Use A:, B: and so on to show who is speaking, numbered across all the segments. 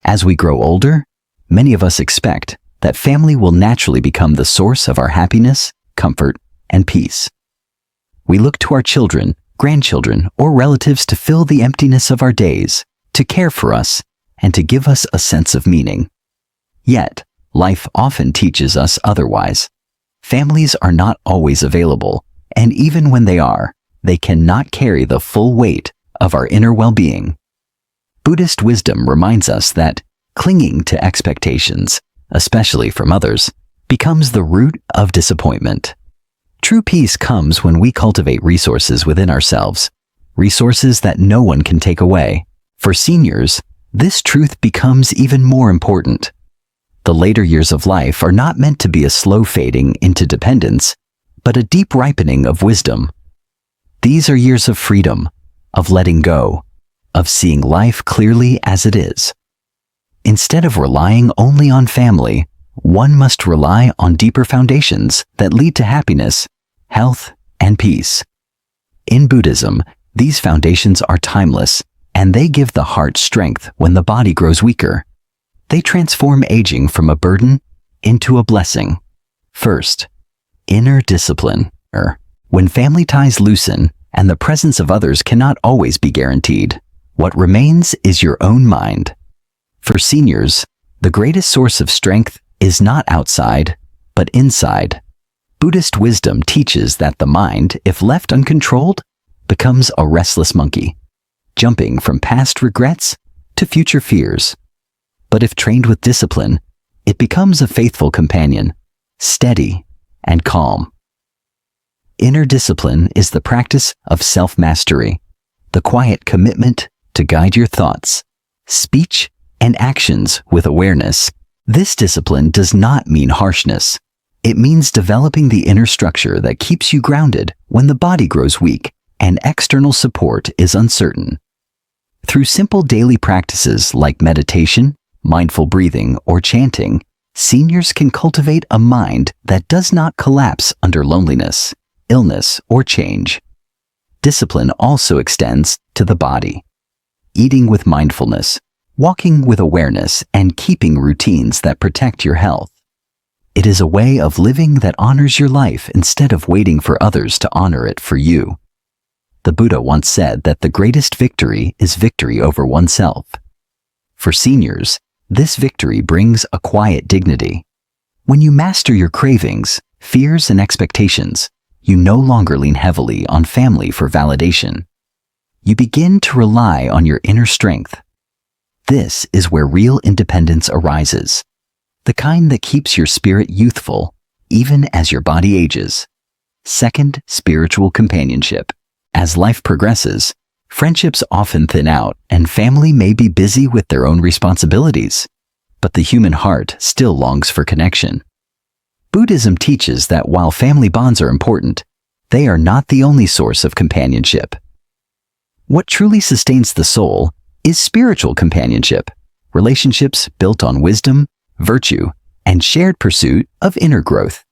A: As we grow older, many of us expect that family will naturally become the source of our happiness, comfort, and peace. We look to our children, grandchildren, or relatives to fill the emptiness of our days, to care for us, and to give us a sense of meaning. Yet, life often teaches us otherwise. Families are not always available, and even when they are, they cannot carry the full weight of our inner well-being. Buddhist wisdom reminds us that clinging to expectations, especially from others, becomes the root of disappointment. True peace comes when we cultivate resources within ourselves, resources that no one can take away. For seniors, this truth becomes even more important. The later years of life are not meant to be a slow fading into dependence, but a deep ripening of wisdom. These are years of freedom, of letting go, of seeing life clearly as it is. Instead of relying only on family, one must rely on deeper foundations that lead to happiness, health, and peace. In Buddhism, these foundations are timeless, and they give the heart strength when the body grows weaker. They transform aging from a burden into a blessing. First, inner discipline. When family ties loosen and the presence of others cannot always be guaranteed, what remains is your own mind. For seniors, the greatest source of strength is not outside, but inside. Buddhist wisdom teaches that the mind, if left uncontrolled, becomes a restless monkey, jumping from past regrets to future fears. But if trained with discipline, it becomes a faithful companion, steady and calm. Inner discipline is the practice of self-mastery, the quiet commitment to guide your thoughts, speech, and actions with awareness. This discipline does not mean harshness. It means developing the inner structure that keeps you grounded when the body grows weak and external support is uncertain. Through simple daily practices like meditation, mindful breathing, or chanting, seniors can cultivate a mind that does not collapse under loneliness, illness, or change. Discipline also extends to the body. Eating with mindfulness, walking with awareness, and keeping routines that protect your health. It is a way of living that honors your life instead of waiting for others to honor it for you. The Buddha once said that the greatest victory is victory over oneself. For seniors, this victory brings a quiet dignity. When you master your cravings, fears, and expectations, you no longer lean heavily on family for validation. You begin to rely on your inner strength. This is where real independence arises, the kind that keeps your spirit youthful even as your body ages. Second, spiritual companionship. As life progresses, friendships often thin out and family may be busy with their own responsibilities, but the human heart still longs for connection. Buddhism teaches that while family bonds are important, they are not the only source of companionship. What truly sustains the soul is spiritual companionship, relationships built on wisdom, virtue, and shared pursuit of inner growth.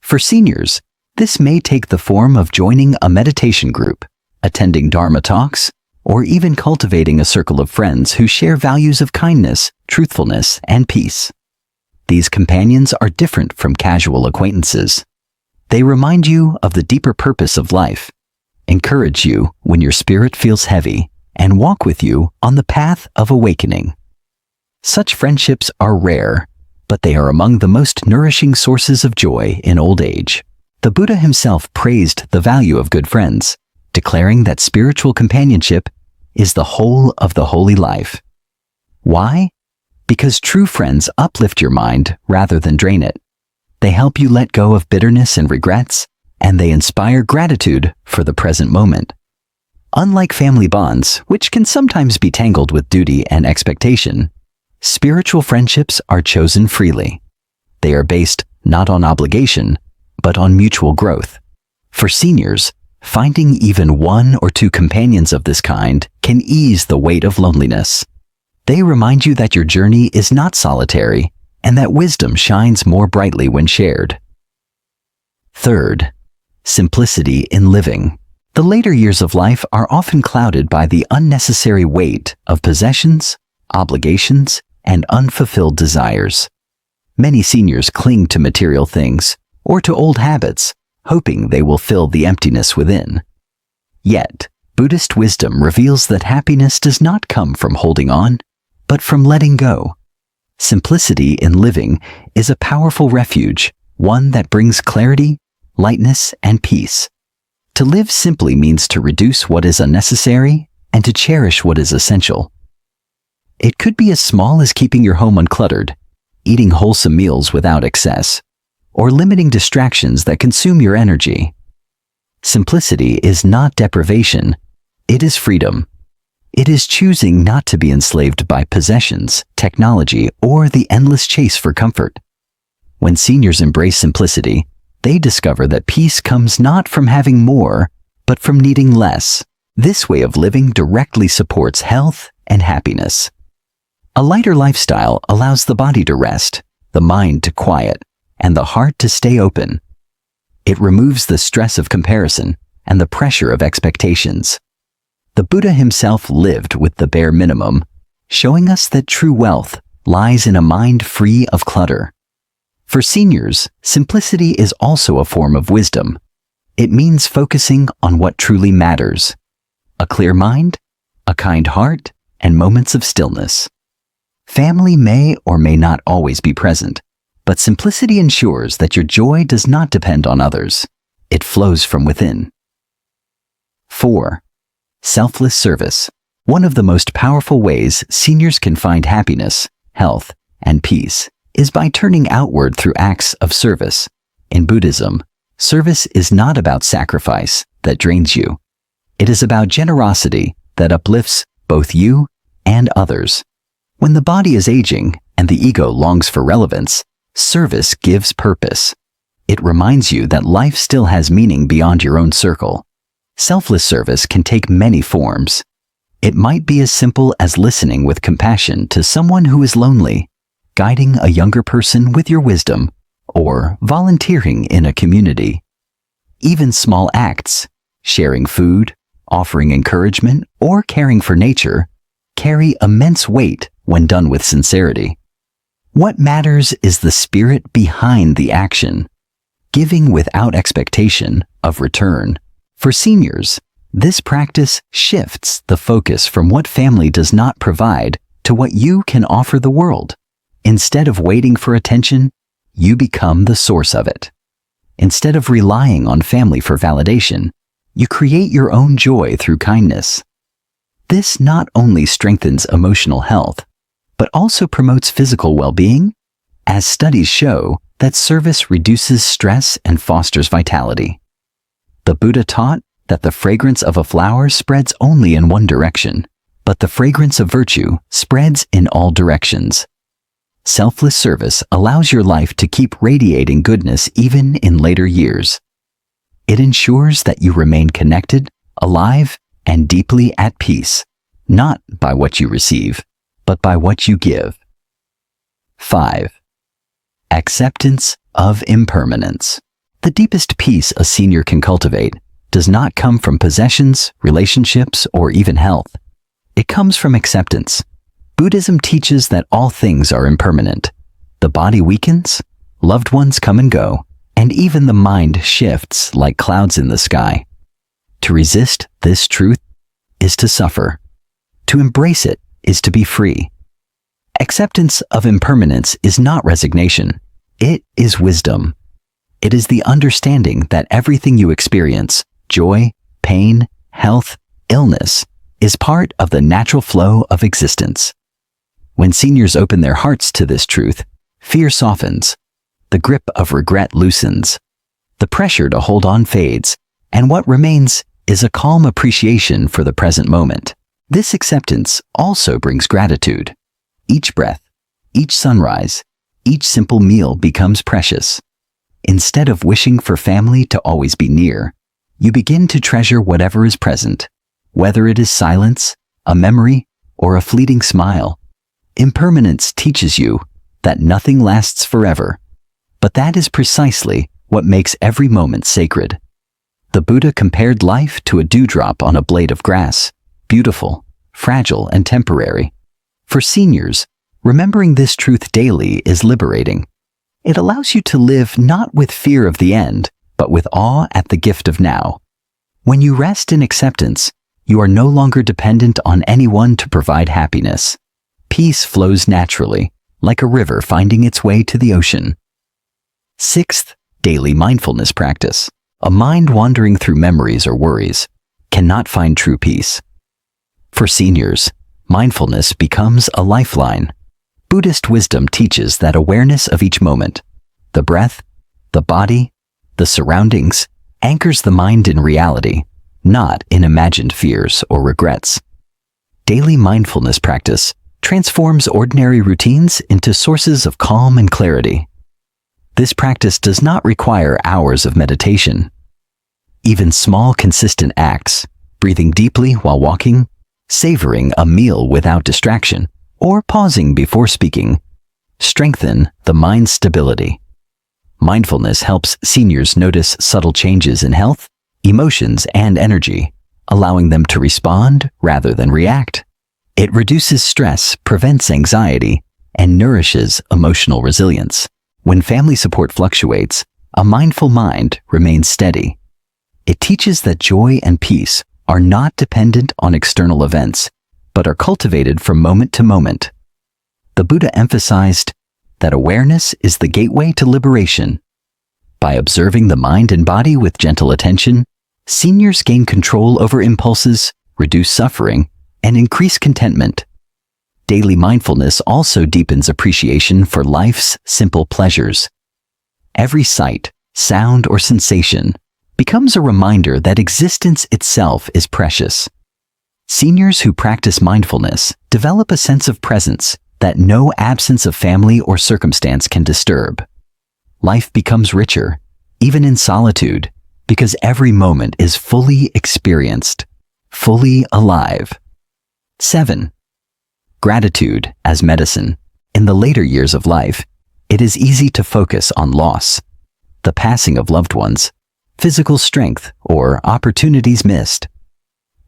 A: For seniors, this may take the form of joining a meditation group, attending Dharma talks, or even cultivating a circle of friends who share values of kindness, truthfulness, and peace. These companions are different from casual acquaintances. They remind you of the deeper purpose of life, encourage you when your spirit feels heavy, and walk with you on the path of awakening. Such friendships are rare, but they are among the most nourishing sources of joy in old age. The Buddha himself praised the value of good friends, declaring that spiritual companionship is the whole of the holy life. Why? Because true friends uplift your mind rather than drain it. They help you let go of bitterness and regrets, and they inspire gratitude for the present moment. Unlike family bonds, which can sometimes be tangled with duty and expectation, spiritual friendships are chosen freely. They are based not on obligation, but on mutual growth. For seniors, finding even one or two companions of this kind can ease the weight of loneliness. They remind you that your journey is not solitary and that wisdom shines more brightly when shared. Third, simplicity in living. The later years of life are often clouded by the unnecessary weight of possessions, obligations, and unfulfilled desires. Many seniors cling to material things or to old habits, hoping they will fill the emptiness within. Yet, Buddhist wisdom reveals that happiness does not come from holding on, but from letting go. Simplicity in living is a powerful refuge, one that brings clarity, lightness, and peace. To live simply means to reduce what is unnecessary and to cherish what is essential. It could be as small as keeping your home uncluttered, eating wholesome meals without excess, or limiting distractions that consume your energy. Simplicity is not deprivation, it is freedom. It is choosing not to be enslaved by possessions, technology, or the endless chase for comfort. When seniors embrace simplicity, they discover that peace comes not from having more, but from needing less. This way of living directly supports health and happiness. A lighter lifestyle allows the body to rest, the mind to quiet, and the heart to stay open. It removes the stress of comparison and the pressure of expectations. The Buddha himself lived with the bare minimum, showing us that true wealth lies in a mind free of clutter. For seniors, simplicity is also a form of wisdom. It means focusing on what truly matters: a clear mind, a kind heart, and moments of stillness. Family may or may not always be present, but simplicity ensures that your joy does not depend on others. It flows from within. 4. Selfless service. One of the most powerful ways seniors can find happiness, health, and peace is by turning outward through acts of service. In Buddhism, service is not about sacrifice that drains you. It is about generosity that uplifts both you and others. When the body is aging and the ego longs for relevance, service gives purpose. It reminds you that life still has meaning beyond your own circle. Selfless service can take many forms. It might be as simple as listening with compassion to someone who is lonely, guiding a younger person with your wisdom, or volunteering in a community. Even small acts, sharing food, offering encouragement, or caring for nature, carry immense weight when done with sincerity. What matters is the spirit behind the action, giving without expectation of return. For seniors, this practice shifts the focus from what family does not provide to what you can offer the world. Instead of waiting for attention, you become the source of it. Instead of relying on family for validation, you create your own joy through kindness. This not only strengthens emotional health, but also promotes physical well-being, as studies show that service reduces stress and fosters vitality. The Buddha taught that the fragrance of a flower spreads only in one direction, but the fragrance of virtue spreads in all directions. Selfless service allows your life to keep radiating goodness even in later years. It ensures that you remain connected, alive, and deeply at peace, not by what you receive, but by what you give. 5. Acceptance of impermanence. The deepest peace a senior can cultivate does not come from possessions, relationships, or even health. It comes from acceptance. Buddhism teaches that all things are impermanent. The body weakens, loved ones come and go, and even the mind shifts like clouds in the sky. To resist this truth is to suffer. To embrace it is to be free. Acceptance of impermanence is not resignation. It is wisdom. It is the understanding that everything you experience, joy, pain, health, illness, is part of the natural flow of existence. When seniors open their hearts to this truth, fear softens, the grip of regret loosens, the pressure to hold on fades, and what remains is a calm appreciation for the present moment. This acceptance also brings gratitude. Each breath, each sunrise, each simple meal becomes precious. Instead of wishing for family to always be near, you begin to treasure whatever is present, whether it is silence, a memory, or a fleeting smile. Impermanence teaches you that nothing lasts forever, but that is precisely what makes every moment sacred. The Buddha compared life to a dewdrop on a blade of grass, beautiful, fragile, and temporary. For seniors, remembering this truth daily is liberating. It allows you to live not with fear of the end, but with awe at the gift of now. When you rest in acceptance, you are no longer dependent on anyone to provide happiness. Peace flows naturally, like a river finding its way to the ocean. Sixth, daily mindfulness practice. A mind wandering through memories or worries cannot find true peace. For seniors, mindfulness becomes a lifeline. Buddhist wisdom teaches that awareness of each moment, the breath, the body, the surroundings, anchors the mind in reality, not in imagined fears or regrets. Daily mindfulness practice transforms ordinary routines into sources of calm and clarity. This practice does not require hours of meditation. Even small, consistent acts, breathing deeply while walking, savoring a meal without distraction, or pausing before speaking, strengthen the mind's stability. Mindfulness helps seniors notice subtle changes in health, emotions, and energy, allowing them to respond rather than react. It reduces stress, prevents anxiety, and nourishes emotional resilience. When family support fluctuates, a mindful mind remains steady. It teaches that joy and peace are not dependent on external events, but are cultivated from moment to moment. The Buddha emphasized that awareness is the gateway to liberation. By observing the mind and body with gentle attention, seniors gain control over impulses, reduce suffering, and increase contentment. Daily mindfulness also deepens appreciation for life's simple pleasures. Every sight, sound, or sensation becomes a reminder that existence itself is precious. Seniors who practice mindfulness develop a sense of presence that no absence of family or circumstance can disturb. Life becomes richer, even in solitude, because every moment is fully experienced, fully alive. 7. Gratitude as medicine. In the later years of life, it is easy to focus on loss, the passing of loved ones, physical strength, or opportunities missed.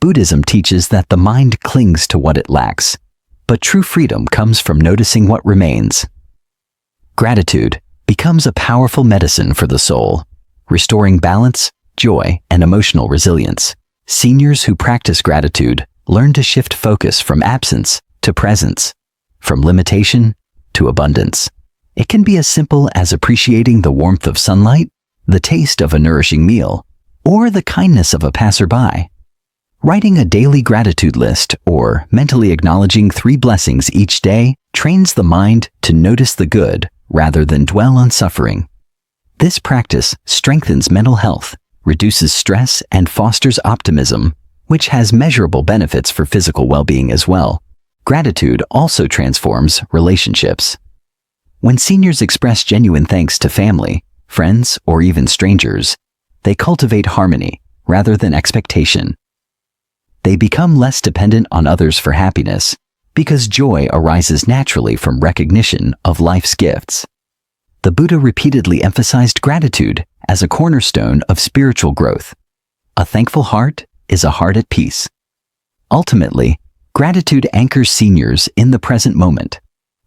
A: Buddhism teaches that the mind clings to what it lacks, but true freedom comes from noticing what remains. Gratitude becomes a powerful medicine for the soul, restoring balance, joy, and emotional resilience. Seniors who practice gratitude learn to shift focus from absence to presence, from limitation to abundance. It can be as simple as appreciating the warmth of sunlight, the taste of a nourishing meal, or the kindness of a passerby. Writing a daily gratitude list or mentally acknowledging 3 blessings each day trains the mind to notice the good rather than dwell on suffering. This practice strengthens mental health, reduces stress, and fosters optimism, which has measurable benefits for physical well-being as well. Gratitude also transforms relationships. When seniors express genuine thanks to family, friends, or even strangers, they cultivate harmony rather than expectation. They become less dependent on others for happiness because joy arises naturally from recognition of life's gifts. The Buddha repeatedly emphasized gratitude as a cornerstone of spiritual growth. A thankful heart is a heart at peace. Ultimately, gratitude anchors seniors in the present moment.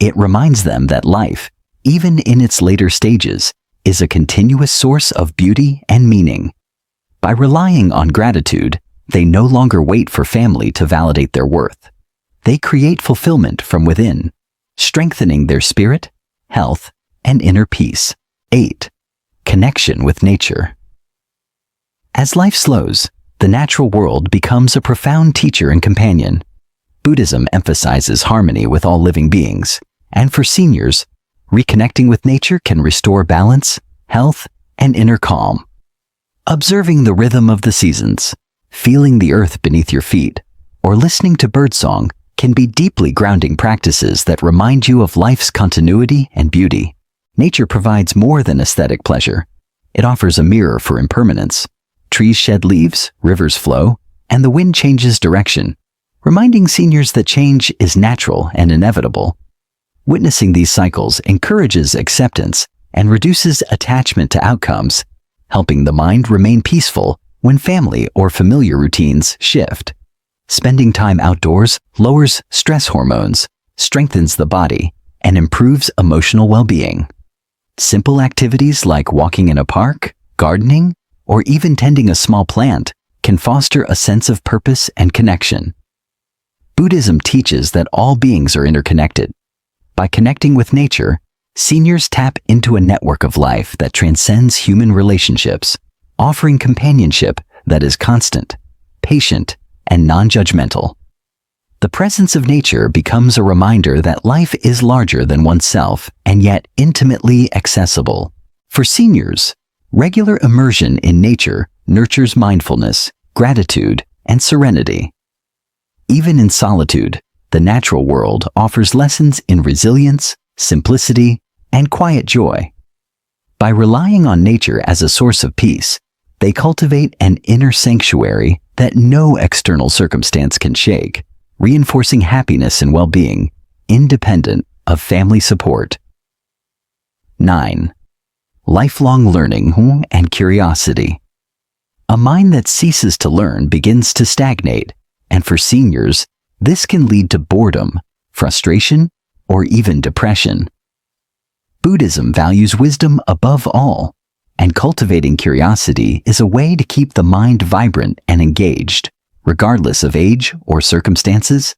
A: It reminds them that life, even in its later stages, is a continuous source of beauty and meaning. By relying on gratitude, they no longer wait for family to validate their worth. They create fulfillment from within, strengthening their spirit, health, and inner peace. 8. Connection with nature. As life slows, the natural world becomes a profound teacher and companion. Buddhism emphasizes harmony with all living beings, and for seniors, reconnecting with nature can restore balance, health, and inner calm. Observing the rhythm of the seasons, feeling the earth beneath your feet, or listening to birdsong can be deeply grounding practices that remind you of life's continuity and beauty. Nature provides more than aesthetic pleasure. It offers a mirror for impermanence. Trees shed leaves, rivers flow, and the wind changes direction, reminding seniors that change is natural and inevitable. Witnessing these cycles encourages acceptance and reduces attachment to outcomes, helping the mind remain peaceful when family or familiar routines shift. Spending time outdoors lowers stress hormones, strengthens the body, and improves emotional well-being. Simple activities like walking in a park, gardening, or even tending a small plant can foster a sense of purpose and connection. Buddhism teaches that all beings are interconnected. By connecting with nature, seniors tap into a network of life that transcends human relationships, offering companionship that is constant, patient, and non-judgmental. The presence of nature becomes a reminder that life is larger than oneself and yet intimately accessible. For seniors, regular immersion in nature nurtures mindfulness, gratitude, and serenity. Even in solitude, the natural world offers lessons in resilience, simplicity, and quiet joy. By relying on nature as a source of peace, they cultivate an inner sanctuary that no external circumstance can shake, reinforcing happiness and well-being, independent of family support. 9. Lifelong learning and curiosity. A mind that ceases to learn begins to stagnate, and for seniors, this can lead to boredom, frustration, or even depression. Buddhism values wisdom above all, and cultivating curiosity is a way to keep the mind vibrant and engaged, regardless of age or circumstances.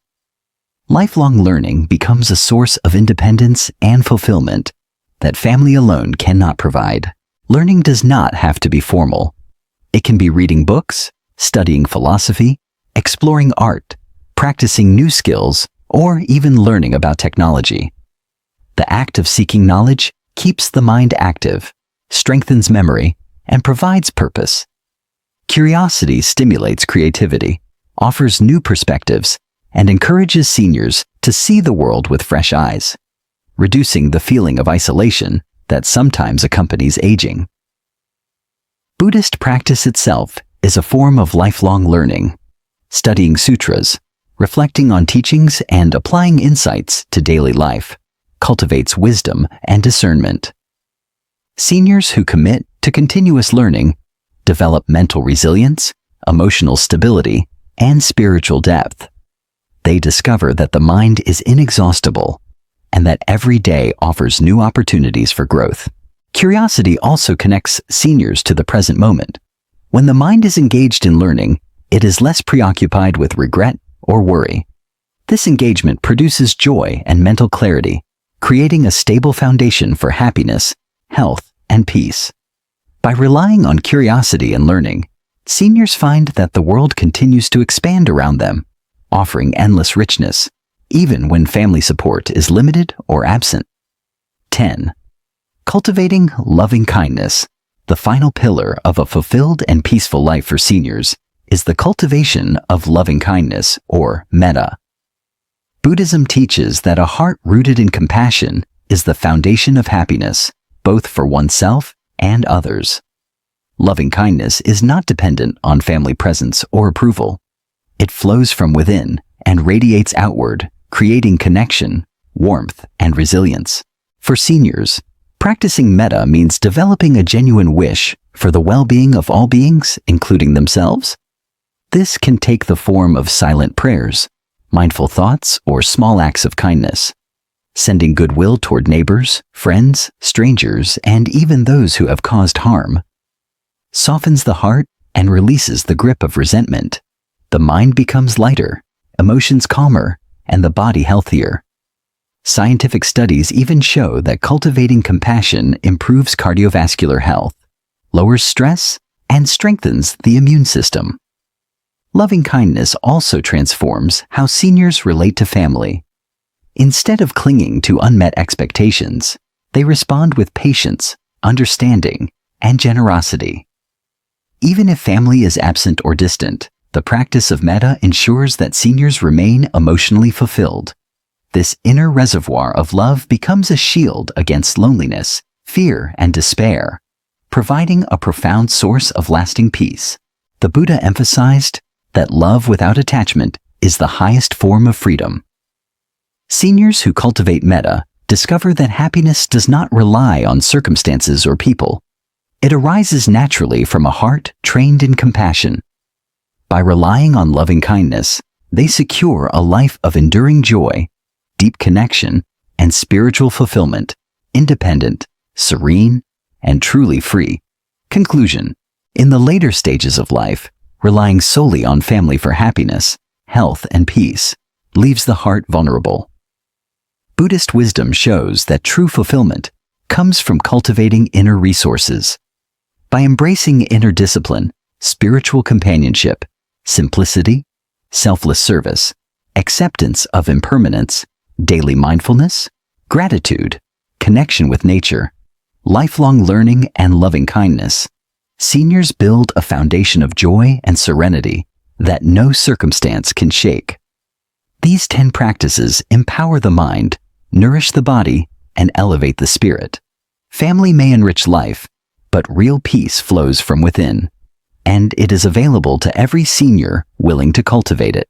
A: Lifelong learning becomes a source of independence and fulfillment that family alone cannot provide. Learning does not have to be formal. It can be reading books, studying philosophy, exploring art, practicing new skills, or even learning about technology. The act of seeking knowledge keeps the mind active, strengthens memory, and provides purpose. Curiosity stimulates creativity, offers new perspectives, and encourages seniors to see the world with fresh eyes, reducing the feeling of isolation that sometimes accompanies aging. Buddhist practice itself is a form of lifelong learning. Studying sutras, reflecting on teachings, and applying insights to daily life cultivates wisdom and discernment. Seniors who commit to continuous learning develop mental resilience, emotional stability, and spiritual depth. They discover that the mind is inexhaustible and that every day offers new opportunities for growth. Curiosity also connects seniors to the present moment. When the mind is engaged in learning, it is less preoccupied with regret or worry. This engagement produces joy and mental clarity, creating a stable foundation for happiness, health, and peace. By relying on curiosity and learning, seniors find that the world continues to expand around them, offering endless richness, even when family support is limited or absent. 10. Cultivating loving kindness. The final pillar of a fulfilled and peaceful life for seniors is the cultivation of loving kindness, or metta. Buddhism teaches that a heart rooted in compassion is the foundation of happiness, both for oneself and others. Loving kindness is not dependent on family presence or approval. It flows from within and radiates outward, creating connection, warmth, and resilience. For seniors, practicing metta means developing a genuine wish for the well-being of all beings, including themselves. This can take the form of silent prayers, mindful thoughts, or small acts of kindness. Sending goodwill toward neighbors, friends, strangers, and even those who have caused harm softens the heart and releases the grip of resentment. The mind becomes lighter, emotions calmer, and the body healthier. Scientific studies even show that cultivating compassion improves cardiovascular health, lowers stress, and strengthens the immune system. Loving kindness also transforms how seniors relate to family. Instead of clinging to unmet expectations, they respond with patience, understanding, and generosity. Even if family is absent or distant, the practice of metta ensures that seniors remain emotionally fulfilled. This inner reservoir of love becomes a shield against loneliness, fear, and despair, providing a profound source of lasting peace. The Buddha emphasized that love without attachment is the highest form of freedom. Seniors who cultivate metta discover that happiness does not rely on circumstances or people. It arises naturally from a heart trained in compassion. By relying on loving kindness, they secure a life of enduring joy, deep connection and spiritual fulfillment, independent, serene, and truly free. Conclusion. In the later stages of life, relying solely on family for happiness, health, and peace leaves the heart vulnerable. Buddhist wisdom shows that true fulfillment comes from cultivating inner resources. By embracing inner discipline, spiritual companionship, simplicity, selfless service, acceptance of impermanence, daily mindfulness, gratitude, connection with nature, lifelong learning, and loving kindness, seniors build a foundation of joy and serenity that no circumstance can shake. These 10 practices empower the mind, nourish the body, and elevate the spirit. Family may enrich life, but real peace flows from within, and it is available to every senior willing to cultivate it.